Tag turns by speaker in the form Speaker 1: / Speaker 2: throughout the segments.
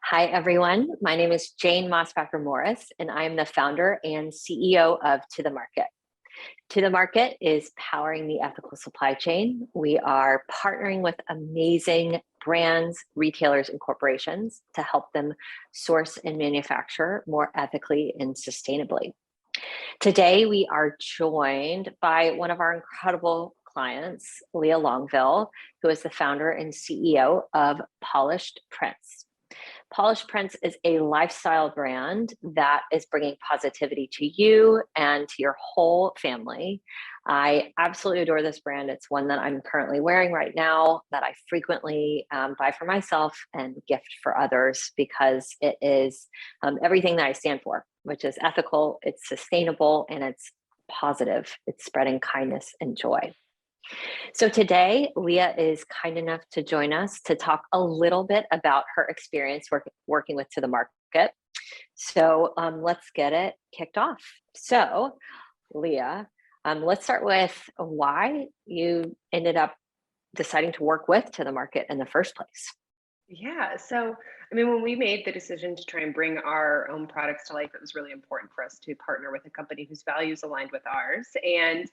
Speaker 1: Hi, everyone. My name is Jane Mosbacher Morris, and I'm the founder and CEO of To the Market. To the Market is powering the ethical supply chain. We are partnering with amazing brands, retailers, and corporations to help them source and manufacture more ethically and sustainably. Today, we are joined by one of our incredible clients, Leah Longueville, who is the founder and CEO of Polished Prints. Polished Prints is a lifestyle brand that is bringing positivity to you and to your whole family. I absolutely adore this brand. It's one that I'm currently wearing right now that I frequently buy for myself and gift for others because it is everything that I stand for, which is ethical, it's sustainable, and it's positive. It's spreading kindness and joy. So today, Leah is kind enough to join us to talk a little bit about her experience working with To the Market. So let's get it kicked off. So Leah, let's start with why you ended up deciding to work with To the Market in the first place.
Speaker 2: Yeah. When we made the decision to try and bring our own products to life, it was really important for us to partner with a company whose values aligned with ours. And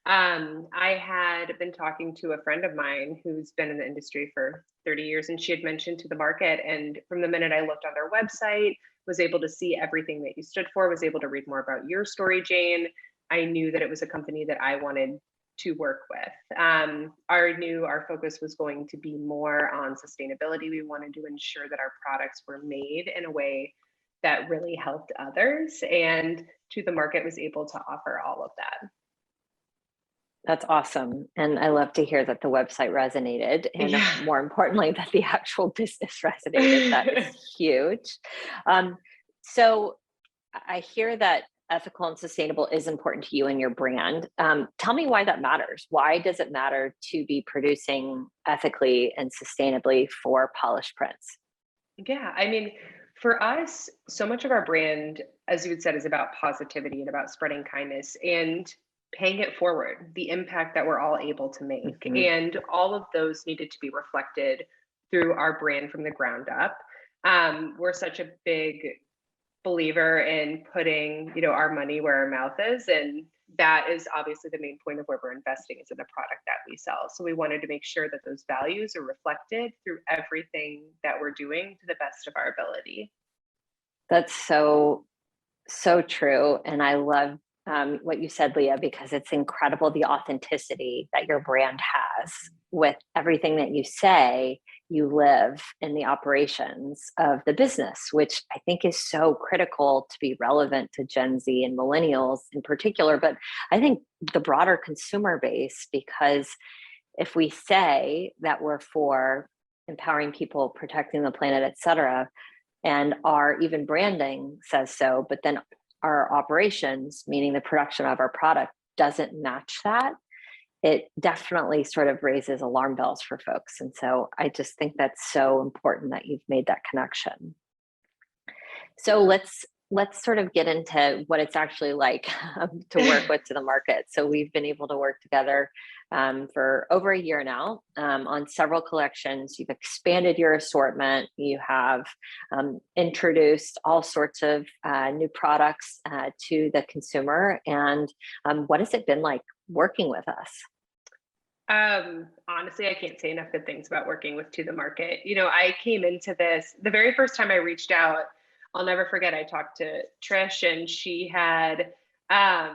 Speaker 2: I had been talking to a friend of mine who's been in the industry for 30 years, and she had mentioned To the Market. And from the minute I looked on their website, was able to see everything that you stood for, was able to read more about your story, Jane. I knew that it was a company that I wanted to work with. Our focus was going to be more on sustainability. We wanted to ensure that our products were made in a way that really helped others, and To the Market was able to offer all of that.
Speaker 1: That's awesome. And I love to hear that the website resonated and
Speaker 2: Yeah.
Speaker 1: more importantly, that the actual business resonated. That is huge. So I hear that ethical and sustainable is important to you and your brand. Tell me why that matters. Why does it matter to be producing ethically and sustainably for Polished Prints?
Speaker 2: Yeah, for us, so much of our brand, as you had said, is about positivity and about spreading kindness and paying it forward, the impact that we're all able to make.
Speaker 1: Mhm.
Speaker 2: And all of those needed to be reflected through our brand from the ground up. We're such a big believer in putting, our money where our mouth is. And that is obviously the main point of where we're investing is in the product that we sell. So we wanted to make sure that those values are reflected through everything that we're doing to the best of our ability.
Speaker 1: That's so true. And I love what you said, Leah, because it's incredible the authenticity that your brand has with everything that you say. You live in the operations of the business, which I think is so critical to be relevant to Gen Z and millennials in particular, but I think the broader consumer base, because if we say that we're for empowering people, protecting the planet, et cetera, and our even branding says so, but then our operations, meaning the production of our product, doesn't match that, it definitely sort of raises alarm bells for folks. And so I just think that's so important that you've made that connection. So let's sort of get into what it's actually like to work with To the Market. So we've been able to work together for over a year now on several collections. You've expanded your assortment. You have introduced all sorts of new products to the consumer. And what has it been like working with us?
Speaker 2: Honestly, I can't say enough good things about working with To the Market. I came into this the very first time I reached out. I'll never forget. I talked to Trish, and she had, I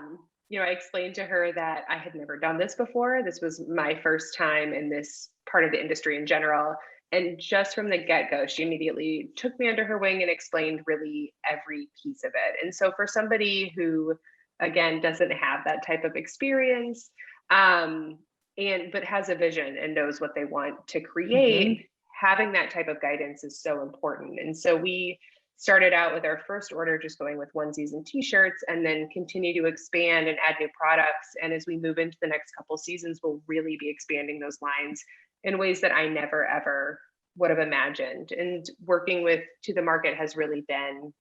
Speaker 2: explained to her that I had never done this before. This was my first time in this part of the industry in general. And just from the get go, she immediately took me under her wing and explained really every piece of it. And so, for somebody who, again, doesn't have that type of experience, but has a vision and knows what they want to
Speaker 1: Mm-hmm.
Speaker 2: create, having that type of guidance is so important. And so we started out with our first order just going with onesies and t-shirts, and then continue to expand and add new products. And as we move into the next couple seasons, we'll really be expanding those lines in ways that I never ever would have imagined. And working with To the Market has really been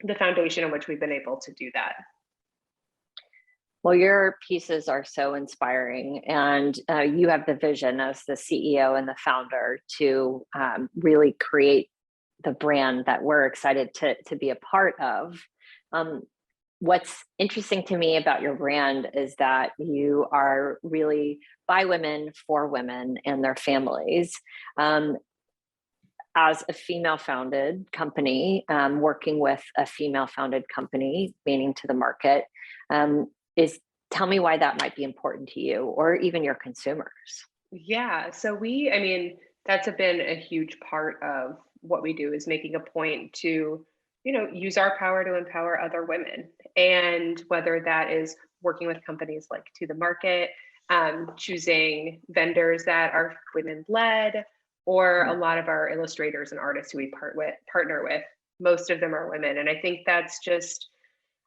Speaker 2: the foundation in which we've been able to do that.
Speaker 1: Well, your pieces are so inspiring, and you have the vision as the CEO and the founder to really create the brand that we're excited to be a part of. What's interesting to me about your brand is that you are really by women, for women and their families. As a female founded company, working with a female founded company, meaning to the market, tell me why that might be important to you or even your consumers.
Speaker 2: Yeah. So I mean, that's been a huge part of what we do, is making a point to, use our power to empower other women. And whether that is working with companies like To The Market, choosing vendors that are women led, or a lot of our illustrators and artists who we partner with, most of them are women. And I think that's just,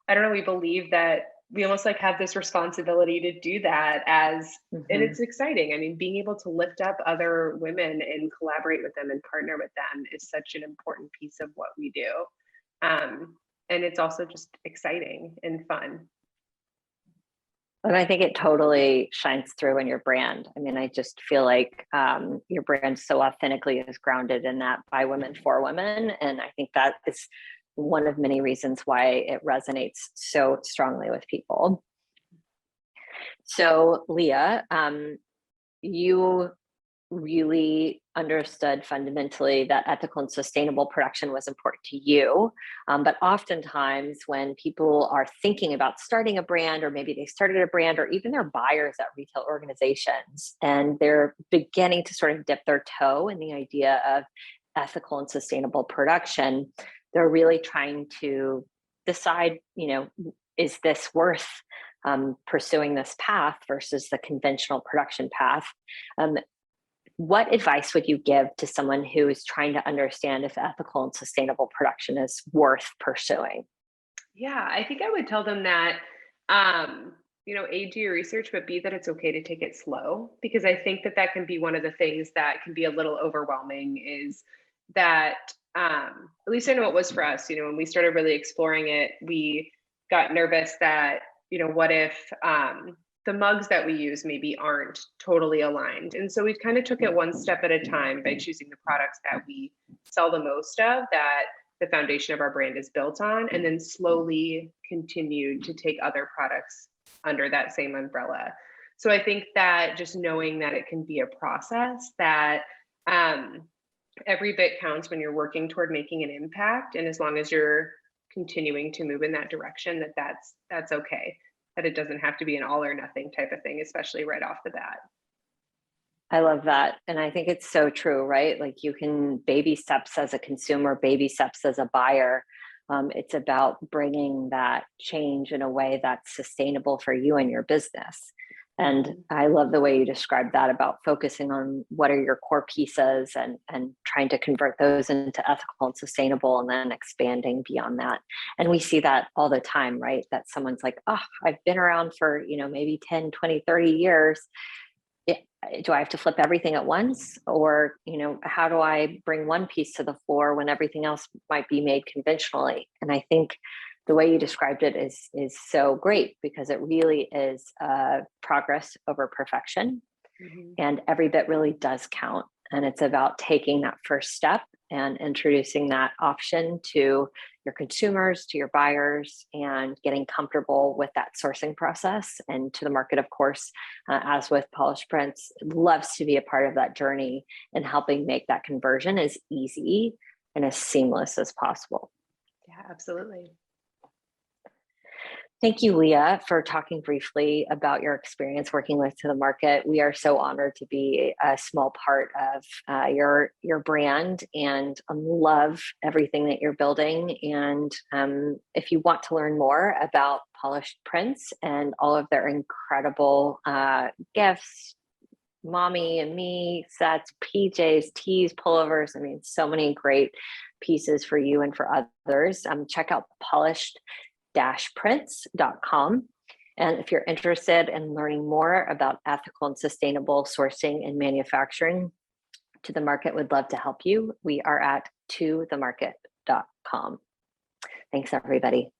Speaker 2: I don't know, we believe that we almost like have this responsibility to do that and it's exciting. I mean, being able to lift up other women and collaborate with them and partner with them is such an important piece of what we do. And it's also just exciting and fun.
Speaker 1: And I think it totally shines through in your brand. I mean, I just feel like your brand so authentically is grounded in that by women, for women. And I think that is one of many reasons why it resonates so strongly with people. So Leah, you really understood fundamentally that ethical and sustainable production was important to you. But oftentimes when people are thinking about starting a brand, or maybe they started a brand, or even they're buyers at retail organizations, and they're beginning to sort of dip their toe in the idea of ethical and sustainable production, they're really trying to decide, is this worth pursuing this path versus the conventional production path? What advice would you give to someone who is trying to understand if ethical and sustainable production is worth pursuing?
Speaker 2: Yeah, I think I would tell them that, A, do your research, but B, that it's okay to take it slow, because I think that can be one of the things that can be a little overwhelming, is that, at least I know it was for us, when we started really exploring it, we got nervous that, what if, the mugs that we use maybe aren't totally aligned. And so we kind of took it one step at a time by choosing the products that we sell the most of, that the foundation of our brand is built on, and then slowly continued to take other products under that same umbrella. So I think that just knowing that it can be a process, that every bit counts when you're working toward making an impact. And as long as you're continuing to move in that direction, that's okay. That it doesn't have to be an all or nothing type of thing, especially right off the bat.
Speaker 1: I love that. And I think it's so true, right? Like, you can baby steps as a consumer, baby steps as a buyer. It's about bringing that change in a way that's sustainable for you and your business. And I love the way you described that, about focusing on what are your core pieces and trying to convert those into ethical and sustainable, and then expanding beyond that. And we see that all the time, right? That someone's like, oh, I've been around for, maybe 10, 20, 30 years. Do I have to flip everything at once? Or, how do I bring one piece to the fore when everything else might be made conventionally? And I think the way you described it is so great, because it really is progress over perfection. And every bit really does count. And it's about taking that first step and introducing that option to your consumers, to your buyers, and getting comfortable with that sourcing process. And To The Market, of course, as with Polished Prints, loves to be a part of that journey and helping make that conversion as easy and as seamless as possible.
Speaker 2: Yeah, absolutely.
Speaker 1: Thank you, Leah, for talking briefly about your experience working with To The Market. We are so honored to be a small part of your brand, and love everything that you're building. And if you want to learn more about Polished Prints and all of their incredible gifts, mommy and me sets, PJs, tees, pullovers, I mean, so many great pieces for you and for others, check out polished-prints.com. And if you're interested in learning more about ethical and sustainable sourcing and manufacturing, To The Market would love to help you. We are at tothemarket.com. Thanks, everybody.